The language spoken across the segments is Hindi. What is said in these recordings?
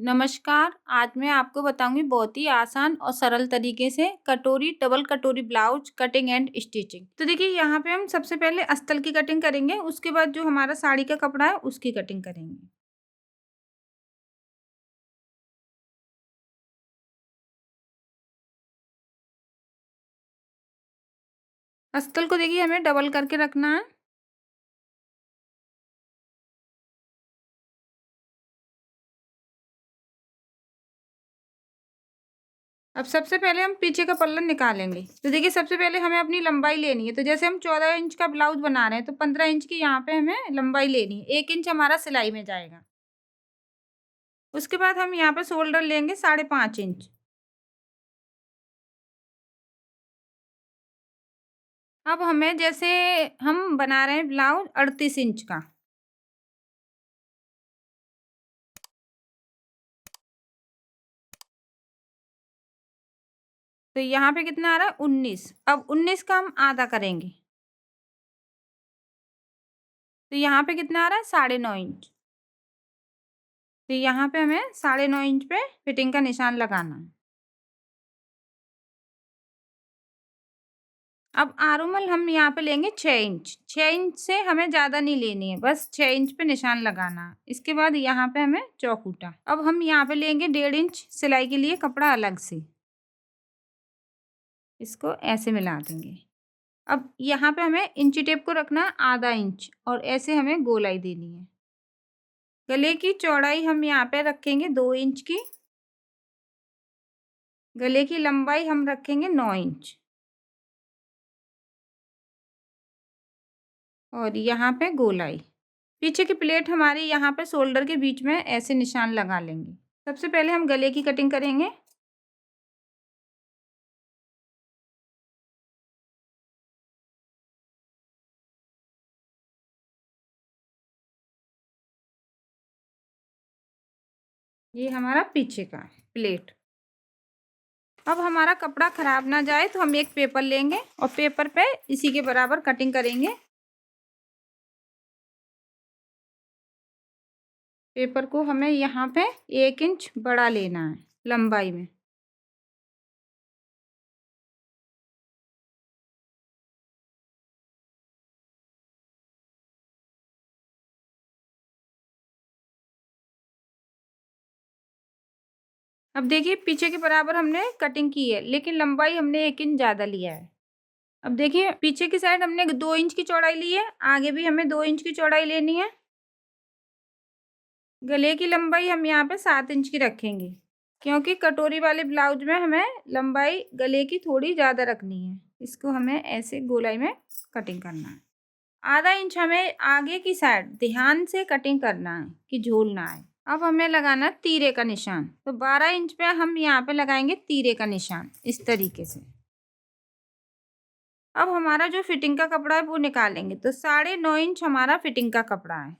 नमस्कार, आज मैं आपको बताऊँगी बहुत ही आसान और सरल तरीके से डबल कटोरी ब्लाउज कटिंग एंड स्टिचिंग। तो देखिए यहाँ पे हम सबसे पहले अस्तर की कटिंग करेंगे, उसके बाद जो हमारा साड़ी का कपड़ा है उसकी कटिंग करेंगे। अस्तर को देखिए हमें डबल करके रखना है। अब सबसे पहले हम पीछे का पल्ला निकालेंगे। तो देखिए सबसे पहले हमें अपनी लंबाई लेनी है। तो जैसे हम 14 इंच का ब्लाउज बना रहे हैं तो 15 इंच की यहाँ पे हमें लंबाई लेनी है। 1 इंच हमारा सिलाई में जाएगा। उसके बाद हम यहाँ पे शोल्डर लेंगे 5.5 इंच। अब हमें जैसे हम बना रहे हैं ब्लाउज 38 इंच का। तो यहाँ पे कितना आ रहा है 19। अब 19 का हम आधा करेंगे। तो यहाँ पे कितना आ रहा है 9.5 इंच। तो यहाँ पे हमें 9.5 इंच पे फिटिंग का निशान लगाना है। अब आर्मोल हम यहाँ पे लेंगे 6 इंच। 6 इंच से हमें ज़्यादा नहीं लेनी है, बस 6 इंच पे निशान लगाना है। इसके बाद यहाँ पे हमें चौकूटा। अब हम यहाँ पे लेंगे 1.5 इंच सिलाई के लिए कपड़ा अलग से। इसको ऐसे मिला देंगे। अब यहाँ पे हमें इंची टेप को रखना है आधा इंच और ऐसे हमें गोलाई देनी है। गले की चौड़ाई हम यहाँ पे रखेंगे 2 इंच की। गले की लंबाई हम रखेंगे 9 इंच। और यहाँ पे गोलाई। पीछे की प्लेट हमारी यहाँ पे शोल्डर के बीच में ऐसे निशान लगा लेंगे। सबसे पहले हम गले की कटिंग करेंगे। ये हमारा पीछे का प्लेट। अब हमारा कपड़ा खराब ना जाए तो हम एक पेपर लेंगे और पेपर पे इसी के बराबर कटिंग करेंगे। पेपर को हमें यहाँ पे 1 इंच बड़ा लेना है लंबाई में। अब देखिए पीछे के बराबर हमने कटिंग की है, लेकिन लंबाई हमने 1 इंच ज़्यादा लिया है। अब देखिए पीछे की साइड हमने 2 इंच की चौड़ाई ली है, आगे भी हमें 2 इंच की चौड़ाई लेनी है। गले की लंबाई हम यहाँ पे 7 इंच की रखेंगे, क्योंकि कटोरी वाले ब्लाउज में हमें लंबाई गले की थोड़ी ज़्यादा रखनी है। इसको हमें ऐसे गोलाई में कटिंग करना है। आधा इंच हमें आगे की साइड ध्यान से कटिंग करना है कि झोल ना आए। अब हमें लगाना है तीरे का निशान। तो 12 इंच पे हम यहाँ पे लगाएंगे तीरे का निशान इस तरीके से। अब हमारा जो फिटिंग का कपड़ा है वो निकालेंगे। तो 9.5 इंच हमारा फिटिंग का कपड़ा है।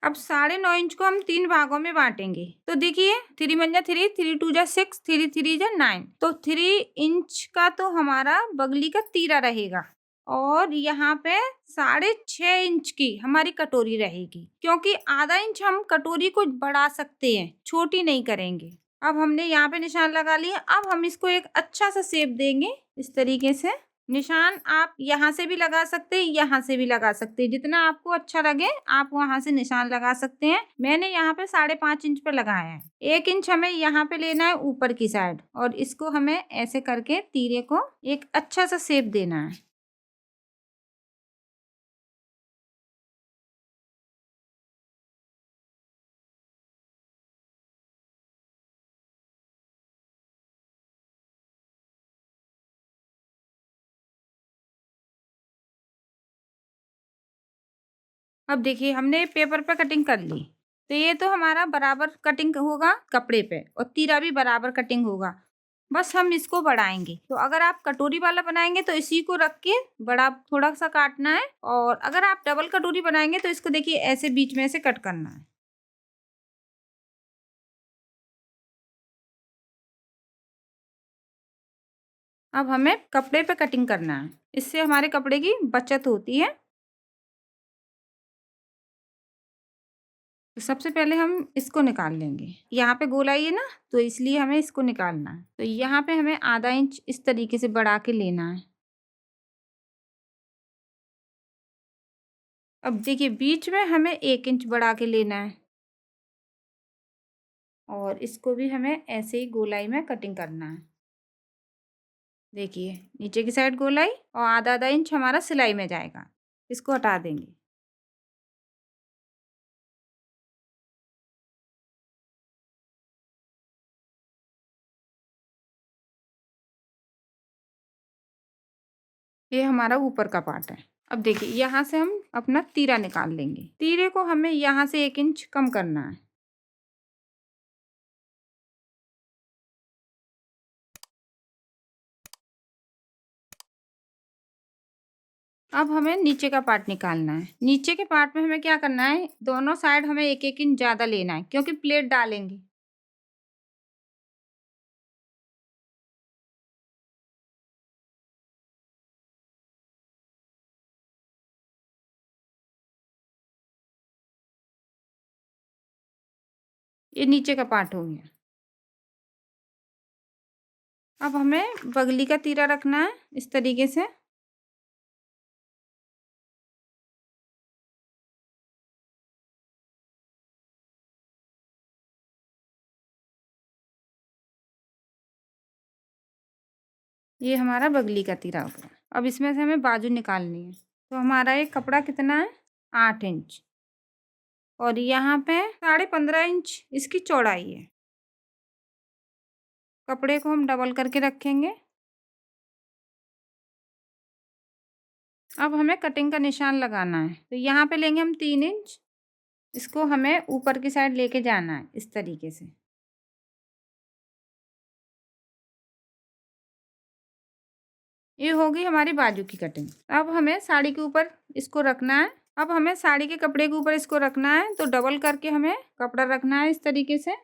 अब 9.5 इंच को हम 3 भागों में बांटेंगे। तो देखिए 3 1 जा 3, 3 2 जा 6, 3 3 जा 9। तो 3 इंच का तो हमारा बगली का तीरा रहेगा और यहाँ पे 6.5 इंच की हमारी कटोरी रहेगी, क्योंकि आधा इंच हम कटोरी को बढ़ा सकते हैं, छोटी नहीं करेंगे। अब हमने यहाँ पे निशान लगा लिया। अब हम इसको एक अच्छा सा शेप देंगे इस तरीके से। निशान आप यहाँ से भी लगा सकते हैं, यहाँ से भी लगा सकते हैं, जितना आपको अच्छा लगे आप वहां से निशान लगा सकते हैं। मैंने यहाँ पे 5.5 इंच पे लगाया है। 1 इंच हमें यहाँ पे लेना है ऊपर की साइड और इसको हमें ऐसे करके तीरे को एक अच्छा सा शेप देना है। अब देखिए हमने पेपर पे कटिंग कर ली। तो ये तो हमारा बराबर कटिंग होगा कपड़े पे और तीरा भी बराबर कटिंग होगा। बस हम इसको बढ़ाएंगे। तो अगर आप कटोरी वाला बनाएंगे तो इसी को रख के बड़ा थोड़ा सा काटना है, और अगर आप डबल कटोरी बनाएंगे तो इसको देखिए ऐसे बीच में से कट करना है। अब हमें कपड़े पे कटिंग करना है, इससे हमारे कपड़े की बचत होती है। तो सबसे पहले हम इसको निकाल लेंगे। यहाँ पे गोलाई है ना, तो इसलिए हमें इसको निकालना है। तो यहाँ पे हमें आधा इंच इस तरीके से बढ़ा के लेना है। अब देखिए बीच में हमें 1 इंच बढ़ा के लेना है और इसको भी हमें ऐसे ही गोलाई में कटिंग करना है। देखिए नीचे की साइड गोलाई और आधा आधा इंच हमारा सिलाई में जाएगा। इसको हटा देंगे। ये हमारा ऊपर का पार्ट है। अब देखिए यहाँ से हम अपना तीरा निकाल लेंगे। तीरे को हमें यहाँ से 1 इंच कम करना है। अब हमें नीचे का पार्ट निकालना है। नीचे के पार्ट में हमें क्या करना है, दोनों साइड हमें 1-1 इंच ज़्यादा लेना है क्योंकि प्लेट डालेंगे। ये नीचे का पार्ट हो गया। अब हमें बगली का तीरा रखना है इस तरीके से। ये हमारा बगली का तीरा हो गया। अब इसमें से हमें बाजू निकालनी है। तो हमारा ये कपड़ा कितना है, 8 इंच और यहाँ पे 15.5 इंच इसकी चौड़ाई है। कपड़े को हम डबल करके रखेंगे। अब हमें कटिंग का निशान लगाना है। तो यहाँ पे लेंगे हम 3 इंच। इसको हमें ऊपर की साइड लेके जाना है इस तरीके से। ये होगी हमारी बाजू की कटिंग। अब हमें साड़ी के ऊपर इसको रखना है। अब हमें साड़ी के कपड़े के ऊपर इसको रखना है, तो डबल करके हमें कपड़ा रखना है इस तरीके से।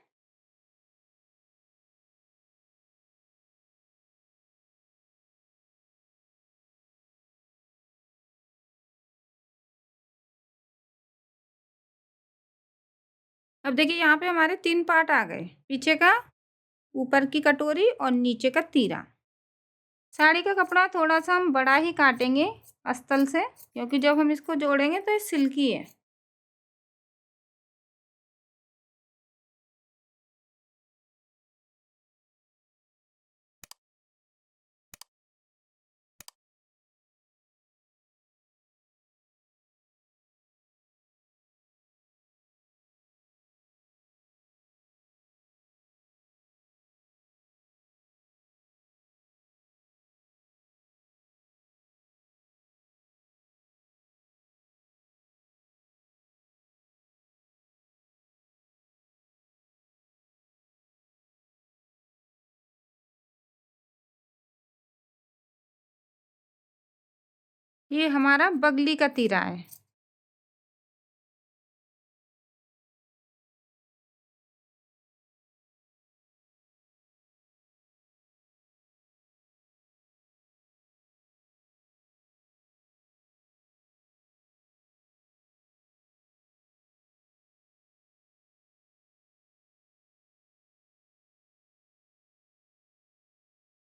अब देखिए यहाँ पे हमारे 3 पार्ट आ गए, पीछे का, ऊपर की कटोरी और नीचे का तीरा। साड़ी का कपड़ा थोड़ा सा हम बड़ा ही काटेंगे अस्तर से, क्योंकि जब हम इसको जोड़ेंगे तो ये सिल्की है। ये हमारा बगली का तीरा है।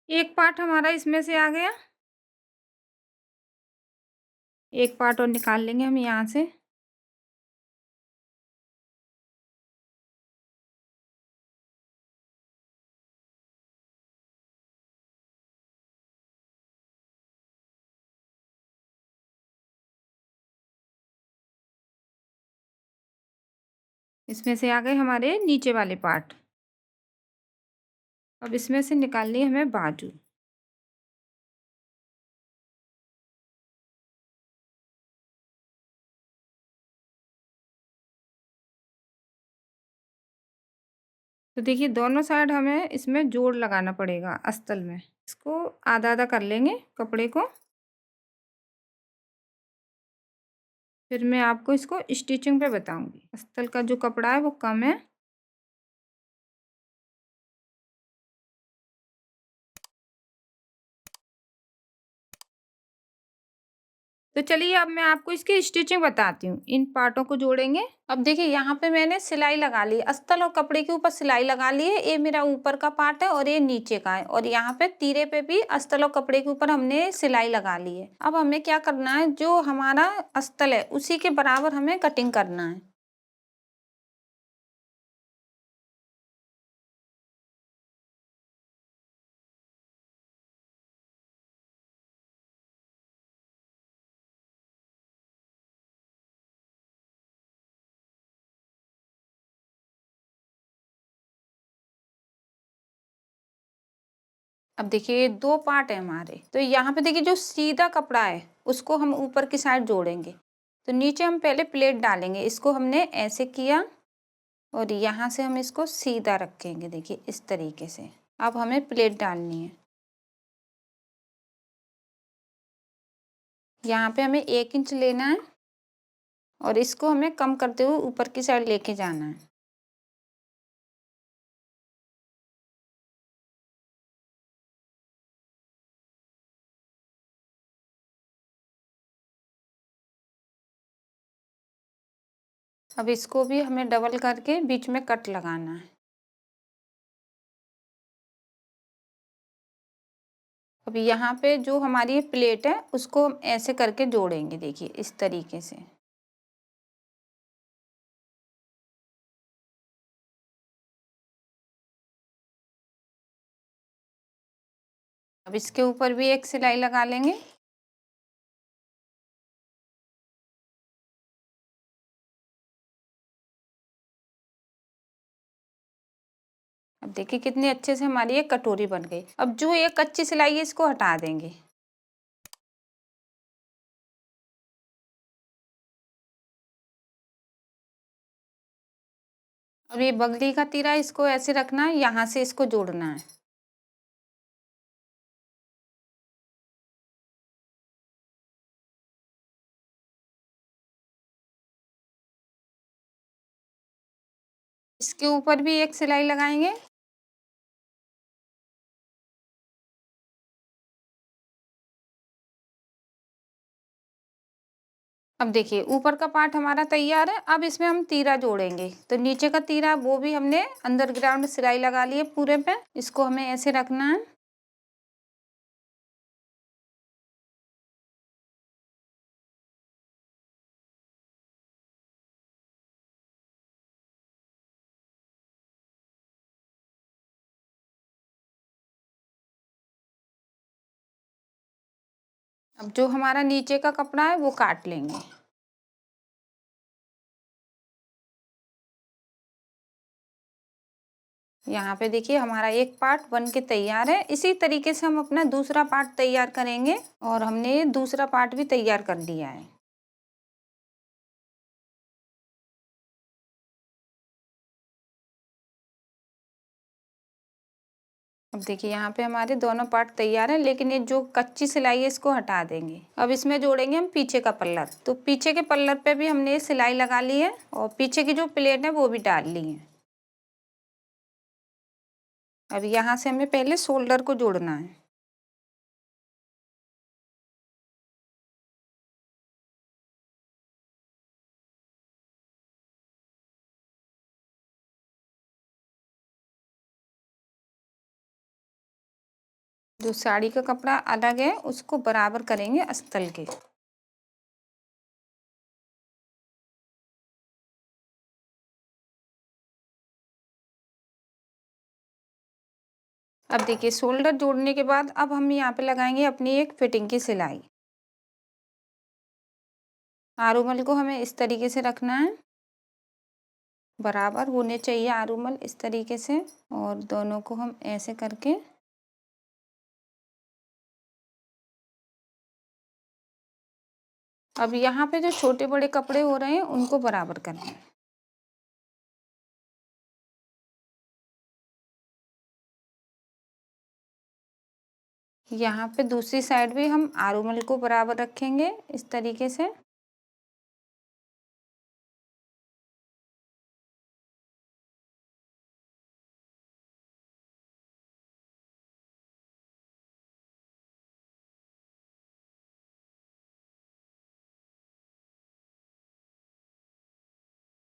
एक पार्ट हमारा इसमें से आ गया। एक पार्ट और निकाल लेंगे हम यहाँ से। इसमें से आ गए हमारे नीचे वाले पार्ट। अब इसमें से निकालनी है हमें बाजू। तो देखिए दोनों साइड हमें इसमें जोड़ लगाना पड़ेगा अस्तर में। इसको आधा आधा कर लेंगे कपड़े को। फिर मैं आपको इसको स्टिचिंग पे बताऊंगी। अस्तर का जो कपड़ा है वो कम है। तो तो चलिए अब मैं आपको इसकी स्टिचिंग बताती हूँ। इन पार्टों को जोड़ेंगे। अब देखिए यहाँ पे मैंने सिलाई लगा ली, अस्तर और कपड़े के ऊपर सिलाई लगा ली है। ये मेरा ऊपर का पार्ट है और ये नीचे का है, और यहाँ पे तीरे पे भी अस्तर और कपड़े के ऊपर हमने सिलाई लगा ली है। अब हमें क्या करना है, जो हमारा अस्तर है उसी के बराबर हमें कटिंग करना है। अब देखिए दो पार्ट है हमारे, तो यहाँ पे देखिए जो सीधा कपड़ा है उसको हम ऊपर की साइड जोड़ेंगे। तो नीचे हम पहले प्लेट डालेंगे, इसको हमने ऐसे किया और यहाँ से हम इसको सीधा रखेंगे, देखिए इस तरीके से। अब हमें प्लेट डालनी है। यहाँ पे हमें 1 इंच लेना है और इसको हमें कम करते हुए ऊपर की साइड लेके जाना है। अब इसको भी हमें डबल करके बीच में कट लगाना है। अब यहाँ पे जो हमारी ये प्लेट है उसको हम ऐसे करके जोड़ेंगे, देखिए इस तरीके से। अब इसके ऊपर भी एक सिलाई लगा लेंगे। अब देखिए कितनी अच्छे से हमारी ये कटोरी बन गई। अब जो ये कच्ची सिलाई है इसको हटा देंगे। अब ये बगली का तीरा इसको ऐसे रखना है, यहाँ से इसको जोड़ना है। इसके ऊपर भी एक सिलाई लगाएंगे। अब देखिए ऊपर का पार्ट हमारा तैयार है। अब इसमें हम तीरा जोड़ेंगे। तो नीचे का तीरा वो भी हमने अंडरग्राउंड सिलाई लगा ली है पूरे पे, इसको हमें ऐसे रखना है। अब जो हमारा नीचे का कपड़ा है वो काट लेंगे। यहाँ पे देखिए हमारा एक पार्ट बन के तैयार है। इसी तरीके से हम अपना दूसरा पार्ट तैयार करेंगे, और हमने दूसरा पार्ट भी तैयार कर लिया है। अब देखिए यहाँ पे हमारे दोनों पार्ट तैयार है, लेकिन ये जो कच्ची सिलाई है इसको हटा देंगे। अब इसमें जोड़ेंगे हम पीछे का पल्लर। तो पीछे के पल्लर पे भी हमने ये सिलाई लगा ली है और पीछे की जो प्लेट है वो भी डाल ली है। अब यहाँ से हमें पहले शोल्डर को जोड़ना है। जो साड़ी का कपड़ा अलग है उसको बराबर करेंगे अस्तर के। अब देखिए शोल्डर जोड़ने के बाद अब हम यहाँ पे लगाएंगे अपनी एक फिटिंग की सिलाई। आरूमल को हमें इस तरीके से रखना है, बराबर होने चाहिए आरूमल इस तरीके से, और दोनों को हम ऐसे करके अब यहाँ पे जो छोटे बड़े कपड़े हो रहे हैं उनको बराबर करना है। यहाँ पे दूसरी साइड भी हम आरूमल को बराबर रखेंगे इस तरीके से।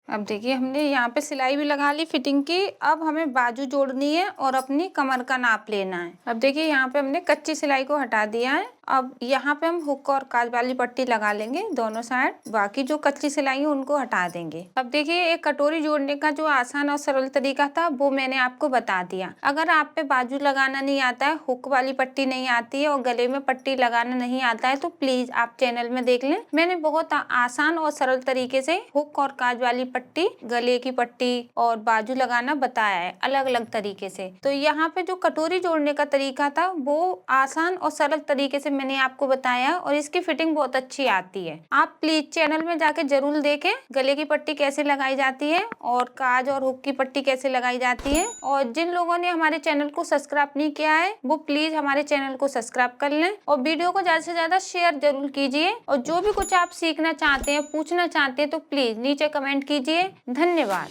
अब देखिए हमने यहाँ पे सिलाई भी लगा ली फिटिंग की। अब हमें बाजू जोड़नी है और अपनी कमर का नाप लेना है। अब देखिए यहाँ पे हमने कच्ची सिलाई को हटा दिया है। अब यहाँ पे हम हुक और काज वाली पट्टी लगा लेंगे दोनों साइड, बाकी जो कच्ची सिलाई है उनको हटा देंगे। अब देखिए एक कटोरी जोड़ने का जो आसान और सरल तरीका था वो मैंने आपको बता दिया। अगर आप पे बाजू लगाना नहीं आता है, हुक वाली पट्टी नहीं आती है और गले में पट्टी लगाना नहीं आता है तो प्लीज आप चैनल में देख लें। मैंने बहुत आसान और सरल तरीके से हुक और काज वाली पट्टी, गले की पट्टी और बाजू लगाना बताया है अलग अलग तरीके से। तो यहाँ पे जो कटोरी जोड़ने का तरीका था वो आसान और सरल तरीके से मैंने आपको बताया और इसकी फिटिंग बहुत अच्छी आती है। आप प्लीज चैनल में जाके जरूर देखें गले की पट्टी कैसे लगाई जाती है और काज और हुक की पट्टी कैसे लगाई जाती है। और जिन लोगों ने हमारे चैनल को सब्सक्राइब नहीं किया है वो प्लीज हमारे चैनल को सब्सक्राइब कर लें और वीडियो को ज्यादा से ज्यादा शेयर जरूर कीजिए। और जो भी कुछ आप सीखना चाहते हैं, पूछना चाहते हैं तो प्लीज नीचे कमेंट कीजिए। धन्यवाद।